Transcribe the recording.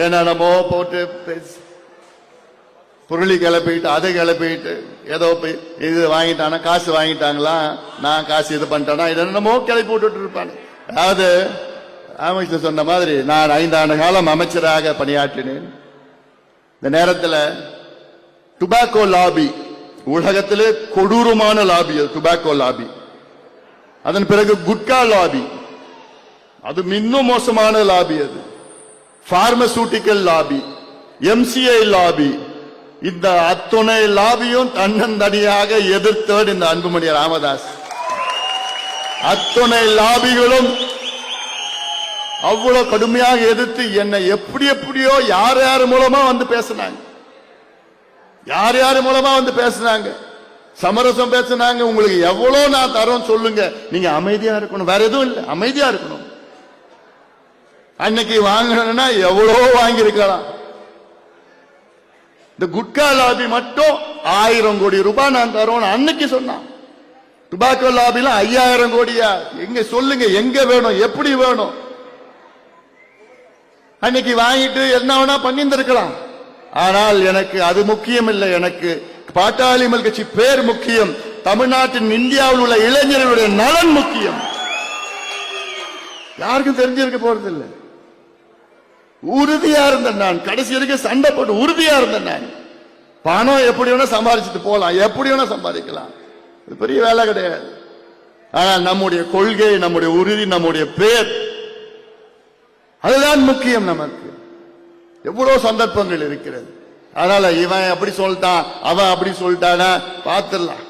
என்னென்னமோ போட்டு புரளி கிளப்பிட்டு அதை கிளப்பிட்டு ஏதோ இது வாங்கிட்டானா காசு வாங்கிட்டாங்களா, நான் காசு இது பண்ணிட்டேனா, என்னென்னமோ கிளப்பி விட்டுட்டு இருப்பாங்க. அதாவது அமைச்சர் சொன்ன மாதிரி நான் 5 ஆண்டு காலம் அமைச்சராக பணியாற்றினேன். இந்த நேரத்தில் டுபாக்கோ லாபி உலகத்திலே கொடூரமான லாபி, அது டுபாக்கோ லாபி. அதன் பிறகு குட்கா லாபி, அது இன்னும் மோசமான லாபி. அது பார்மசூட்டிக்கல் லாபி, எம்சிஐ லாபி. இந்த அத்துணை லாபியும் தன்னந்தனியாக எதிர்த்தவர் இந்த அன்புமணி ராமதாஸ். அத்துணை லாபிகளும் அவ்வளவு கடுமையாக எதிர்த்து என்னை எப்படியோ யார் யார் மூலமா வந்து பேசினாங்க, யார் யார் மூலமா வந்து பேசினாங்க, சமரசம் பேசினாங்க. உங்களுக்கு எவ்வளவு நான் தரோம் சொல்லுங்க, நீங்க அமைதியா இருக்கணும், வேற எதுவும் இல்லை, அமைதியா இருக்கணும். அன்னைக்கு வாங்கணும்னா எவ்வளோ வாங்கியிருக்கலாம். இந்த குட்கா லாபி மட்டும் 1000 கோடி ரூபாய் நான் தரோம் அன்னைக்கு சொன்னான். டுபாக்கோ லாபில 5000 கோடியா, எங்க சொல்லுங்க, எங்க வேணும், எப்படி வேணும். அன்னைக்கு வாங்கிட்டு என்ன வேணா பண்ணியிருந்திருக்கலாம். ஆனால் எனக்கு அது முக்கியம் இல்லை. எனக்கு பாட்டாளி மக்கள் கட்சி பேர் முக்கியம். தமிழ்நாட்டின் இந்தியாவில் உள்ள இளைஞர்களுடைய நலன் முக்கியம். யாருக்கும் தெரிஞ்சிருக்க போறது இல்லை. உறுதியா இருந்தேன் நான், கடைசி வரைக்கும் சண்டை போட்டு உறுதியா இருந்தேன் நான். பணம் எப்படி வேணா சம்பாதிச்சுட்டு போலாம், எப்படி வேணா சம்பாதிக்கலாம், இது பெரிய வேலை கிடையாது. ஆனால் நம்முடைய கொள்கை, நம்முடைய உறுதி, நம்முடைய பேர், அதுதான் முக்கியம் நமக்கு. எவ்வளவு சந்தர்ப்பங்கள் இருக்கிறது. அதனால இவன் அப்படி சொல்லிட்டான், அவன் அப்படி சொல்லிட்டானா பார்த்துடலாம்.